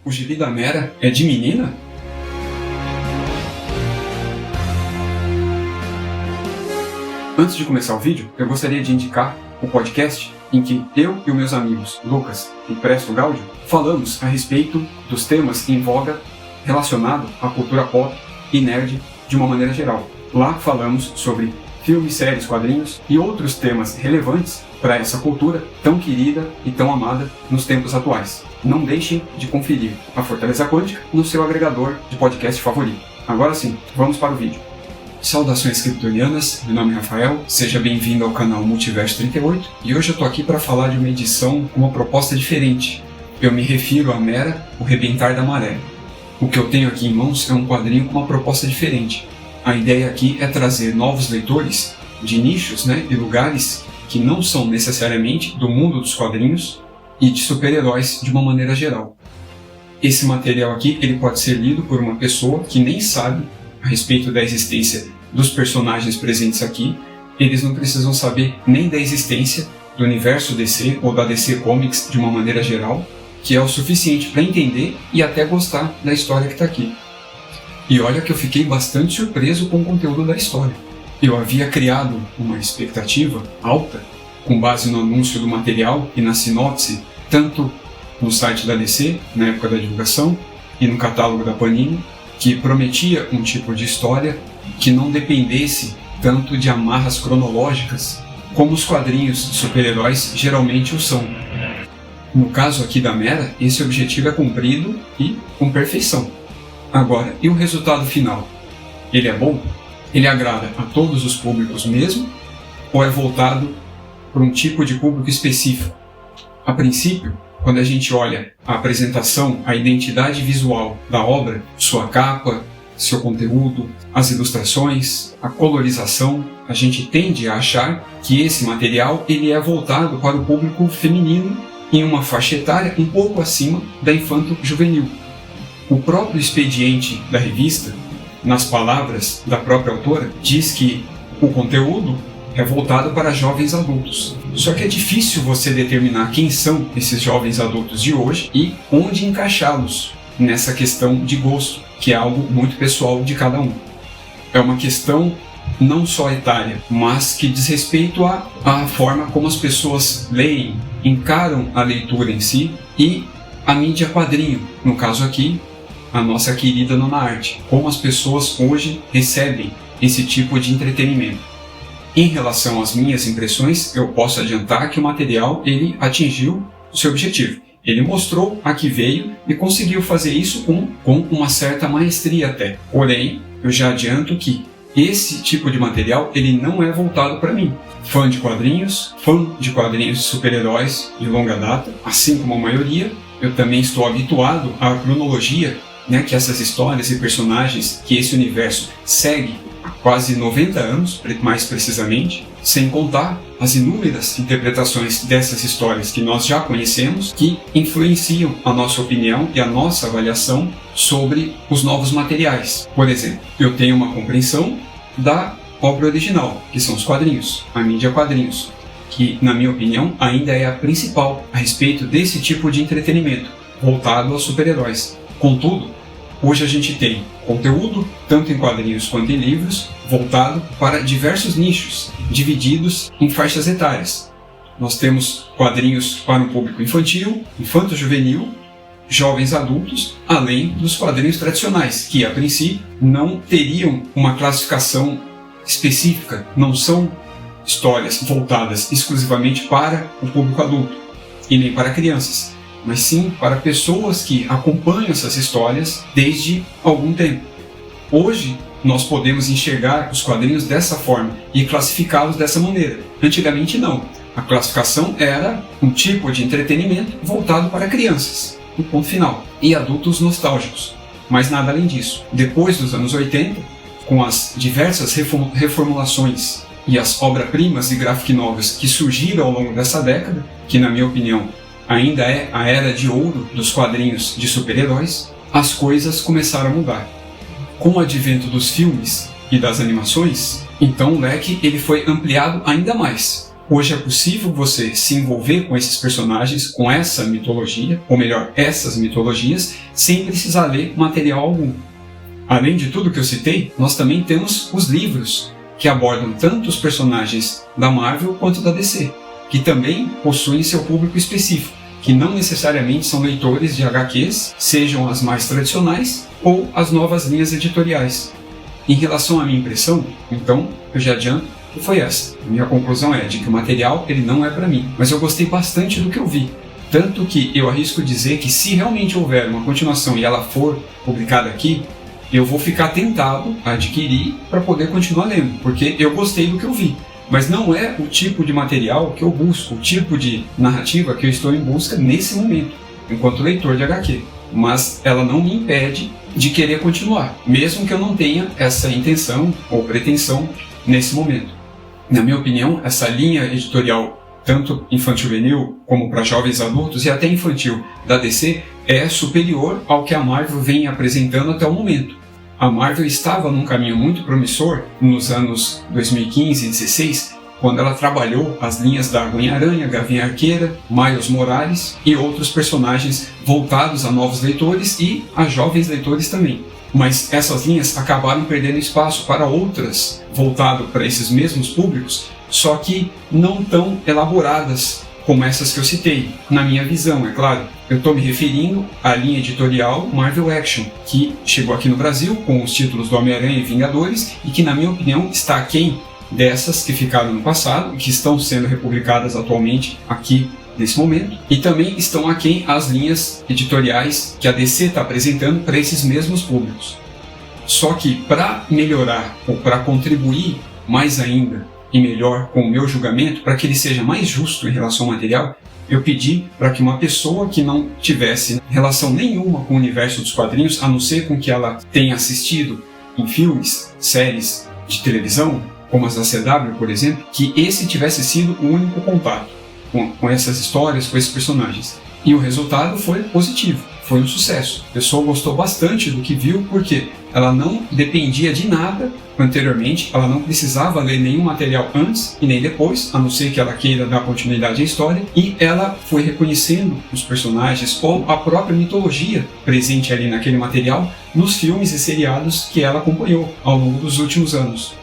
O gibi da Mera é de menina? Antes de começar o vídeo, eu gostaria de indicar o podcast em que eu e os meus amigos Lucas e Presto Gáudio falamos a respeito dos temas em voga relacionados à cultura pop e nerd de uma maneira geral. Lá falamos sobre filmes, séries, quadrinhos e outros temas relevantes para essa cultura tão querida e tão amada nos tempos atuais. Não deixem de conferir a Fortaleza Quântica no seu agregador de podcast favorito. Agora sim, vamos para o vídeo. Saudações kryptonianas, meu nome é Rafael, seja bem-vindo ao canal Multiverso 38 e hoje eu tô aqui para falar de uma edição com uma proposta diferente. Eu me refiro a Mera, o Rebentar da Maré. O que eu tenho aqui em mãos é um quadrinho com uma proposta diferente. A ideia aqui é trazer novos leitores de nichos, e lugares que não são necessariamente do mundo dos quadrinhos e de super-heróis de uma maneira geral. Esse material aqui ele pode ser lido por uma pessoa que nem sabe a respeito da existência dos personagens presentes aqui. Eles não precisam saber nem da existência do universo DC ou da DC Comics de uma maneira geral, que é o suficiente para entender e até gostar da história que está aqui. E olha que eu fiquei bastante surpreso com o conteúdo da história. Eu havia criado uma expectativa alta com base no anúncio do material e na sinopse, tanto no site da DC, na época da divulgação, e no catálogo da Panini, que prometia um tipo de história que não dependesse tanto de amarras cronológicas como os quadrinhos de super-heróis geralmente o são. No caso aqui da Mera, esse objetivo é cumprido e com perfeição. Agora, e o resultado final? Ele é bom? Ele agrada a todos os públicos mesmo? Ou é voltado para um tipo de público específico? A princípio, quando a gente olha a apresentação, a identidade visual da obra, sua capa, seu conteúdo, as ilustrações, a colorização, a gente tende a achar que esse material ele é voltado para o público feminino em uma faixa etária um pouco acima da infanto-juvenil. O próprio expediente da revista, nas palavras da própria autora, diz que o conteúdo é voltado para jovens adultos. Só que é difícil você determinar quem são esses jovens adultos de hoje e onde encaixá-los nessa questão de gosto, que é algo muito pessoal de cada um. É uma questão não só etária, mas que diz respeito à forma como as pessoas leem, encaram a leitura em si e a mídia quadrinho, no caso aqui, a nossa querida nona arte, como as pessoas hoje recebem esse tipo de entretenimento. Em relação às minhas impressões, eu posso adiantar que o material ele atingiu o seu objetivo. Ele mostrou a que veio e conseguiu fazer isso com uma certa maestria até. Porém, eu já adianto que esse tipo de material ele não é voltado para mim. Fã de quadrinhos de super-heróis de longa data, assim como a maioria, eu também estou habituado à cronologia que essas histórias e personagens que esse universo segue há quase 90 anos, mais precisamente, sem contar as inúmeras interpretações dessas histórias que nós já conhecemos, que influenciam a nossa opinião e a nossa avaliação sobre os novos materiais. Por exemplo, eu tenho uma compreensão da obra original, que são os quadrinhos, a mídia quadrinhos, que, na minha opinião, ainda é a principal a respeito desse tipo de entretenimento, voltado aos super-heróis. Contudo, hoje a gente tem conteúdo, tanto em quadrinhos quanto em livros, voltado para diversos nichos, divididos em faixas etárias. Nós temos quadrinhos para um público infantil, infanto-juvenil, jovens adultos, além dos quadrinhos tradicionais, que a princípio não teriam uma classificação específica, não são histórias voltadas exclusivamente para o público adulto e nem para crianças, mas sim para pessoas que acompanham essas histórias desde algum tempo. Hoje, nós podemos enxergar os quadrinhos dessa forma e classificá-los dessa maneira. Antigamente, não. A classificação era um tipo de entretenimento voltado para crianças, no ponto final, e adultos nostálgicos. Mas nada além disso. Depois dos anos 80, com as diversas reformulações e as obras-primas e graphic novels que surgiram ao longo dessa década, que na minha opinião ainda é a era de ouro dos quadrinhos de super-heróis, as coisas começaram a mudar. Com o advento dos filmes e das animações, então o leque ele foi ampliado ainda mais. Hoje é possível você se envolver com esses personagens, com essa mitologia, ou melhor, essas mitologias, sem precisar ler material algum. Além de tudo que eu citei, nós também temos os livros, que abordam tanto os personagens da Marvel quanto da DC, que também possuem seu público específico, que não necessariamente são leitores de HQs, sejam as mais tradicionais ou as novas linhas editoriais. Em relação à minha impressão, então, eu já adianto que foi essa. A minha conclusão é de que o material ele não é para mim, mas eu gostei bastante do que eu vi. Tanto que eu arrisco dizer que se realmente houver uma continuação e ela for publicada aqui, eu vou ficar tentado a adquirir para poder continuar lendo, porque eu gostei do que eu vi. Mas não é o tipo de material que eu busco, o tipo de narrativa que eu estou em busca nesse momento, enquanto leitor de HQ. Mas ela não me impede de querer continuar, mesmo que eu não tenha essa intenção ou pretensão nesse momento. Na minha opinião, essa linha editorial, tanto infantil-juvenil como para jovens adultos e até infantil da DC, é superior ao que a Marvel vem apresentando até o momento. A Marvel estava num caminho muito promissor nos anos 2015 e 2016, quando ela trabalhou as linhas da Homem-Aranha, Gavião Arqueira, Miles Morales e outros personagens voltados a novos leitores e a jovens leitores também. Mas essas linhas acabaram perdendo espaço para outras voltadas para esses mesmos públicos, só que não tão elaboradas como essas que eu citei, na minha visão, é claro. Eu estou me referindo à linha editorial Marvel Action, que chegou aqui no Brasil com os títulos do Homem-Aranha e Vingadores e que, na minha opinião, está aquém dessas que ficaram no passado e que estão sendo republicadas atualmente aqui nesse momento. E também estão aquém as linhas editoriais que a DC está apresentando para esses mesmos públicos. Só que para melhorar ou para contribuir mais ainda e melhor com o meu julgamento, para que ele seja mais justo em relação ao material, eu pedi para que uma pessoa que não tivesse relação nenhuma com o universo dos quadrinhos, a não ser com que ela tenha assistido em filmes, séries de televisão, como as da CW, por exemplo, que esse tivesse sido o único contato com essas histórias, com esses personagens. E o resultado foi positivo, foi um sucesso. A pessoa gostou bastante do que viu, porque ela não dependia de nada anteriormente, ela não precisava ler nenhum material antes e nem depois, a não ser que ela queira dar continuidade à história, e ela foi reconhecendo os personagens ou a própria mitologia presente ali naquele material nos filmes e seriados que ela acompanhou ao longo dos últimos anos.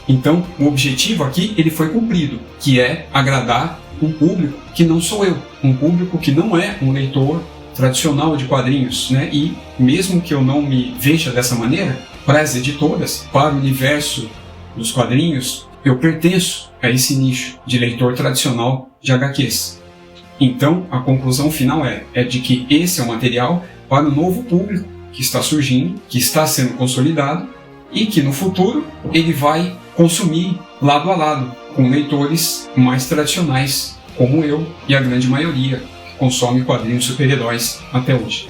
Então, o objetivo aqui ele foi cumprido, que é agradar um público que não sou eu, um público que não é um leitor tradicional de quadrinhos, né? E mesmo que eu não me veja dessa maneira, para as editoras, para o universo dos quadrinhos, eu pertenço a esse nicho de leitor tradicional de HQs. Então, a conclusão final é de que esse é um material para o novo público que está surgindo, que está sendo consolidado e que no futuro ele vai consumir lado a lado com leitores mais tradicionais, como eu e a grande maioria que consome quadrinhos super-heróis até hoje.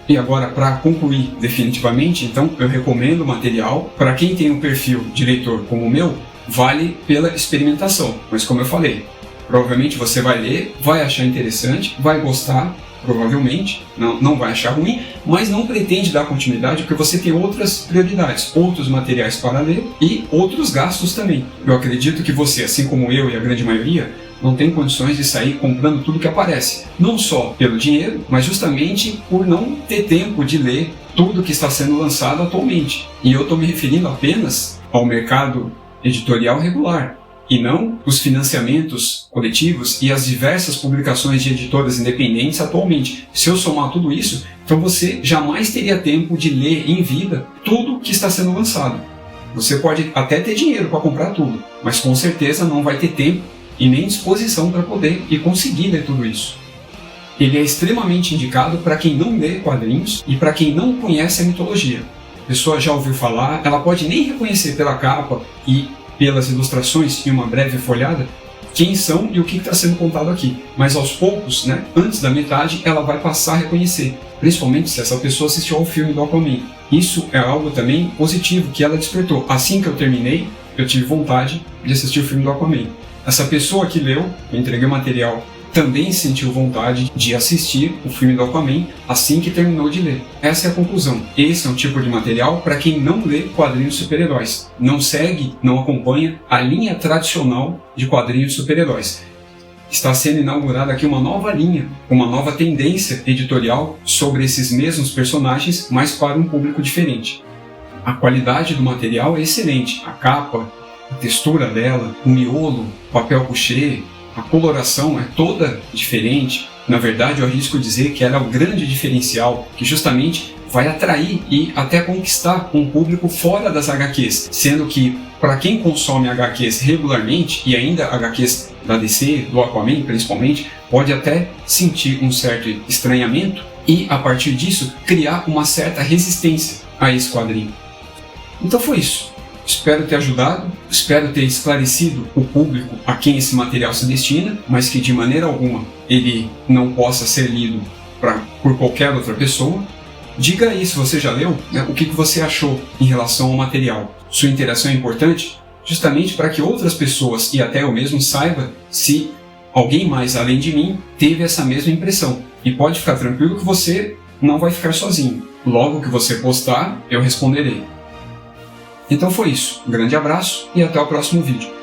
E agora, para concluir definitivamente, então, eu recomendo o material. Para quem tem um perfil de leitor como o meu, vale pela experimentação. Mas como eu falei, provavelmente você vai ler, vai achar interessante, vai gostar, provavelmente, não vai achar ruim, mas não pretende dar continuidade porque você tem outras prioridades, outros materiais para ler e outros gastos também. Eu acredito que você, assim como eu e a grande maioria, não tem condições de sair comprando tudo que aparece. Não só pelo dinheiro, mas justamente por não ter tempo de ler tudo que está sendo lançado atualmente. E eu estou me referindo apenas ao mercado editorial regular, e não os financiamentos coletivos e as diversas publicações de editoras independentes atualmente. Se eu somar tudo isso, então você jamais teria tempo de ler em vida tudo que está sendo lançado. Você pode até ter dinheiro para comprar tudo, mas com certeza não vai ter tempo e nem disposição para poder e conseguir ler tudo isso. Ele é extremamente indicado para quem não lê quadrinhos e para quem não conhece a mitologia. A pessoa já ouviu falar, ela pode nem reconhecer pela capa e pelas ilustrações e uma breve folhada quem são e o que está sendo contado aqui. Mas aos poucos, né, antes da metade, ela vai passar a reconhecer, principalmente se essa pessoa assistiu ao filme do Aquaman. Isso é algo também positivo que ela despertou. Assim que eu terminei, eu tive vontade de assistir o filme do Aquaman. Essa pessoa que leu, eu entreguei o material também sentiu vontade de assistir o filme do Aquaman assim que terminou de ler. Essa é a conclusão. Esse é um tipo de material para quem não lê quadrinhos de super-heróis, não segue, não acompanha a linha tradicional de quadrinhos de super-heróis. Está sendo inaugurada aqui uma nova linha, uma nova tendência editorial sobre esses mesmos personagens, mas para um público diferente. A qualidade do material é excelente, a capa, a textura dela, o miolo, o papel couché, a coloração é toda diferente. Na verdade, eu arrisco dizer que ela é o grande diferencial, que justamente vai atrair e até conquistar um público fora das HQs, sendo que para quem consome HQs regularmente, e ainda HQs da DC, do Aquaman principalmente, pode até sentir um certo estranhamento e, a partir disso, criar uma certa resistência a esse quadrinho. Então foi isso. Espero ter ajudado, espero ter esclarecido o público a quem esse material se destina, mas que de maneira alguma ele não possa ser lido por qualquer outra pessoa. Diga aí se você já leu, o que você achou em relação ao material. Sua interação é importante justamente para que outras pessoas e até eu mesmo saiba se alguém mais além de mim teve essa mesma impressão. E pode ficar tranquilo que você não vai ficar sozinho. Logo que você postar, eu responderei. Então foi isso. Um grande abraço e até o próximo vídeo.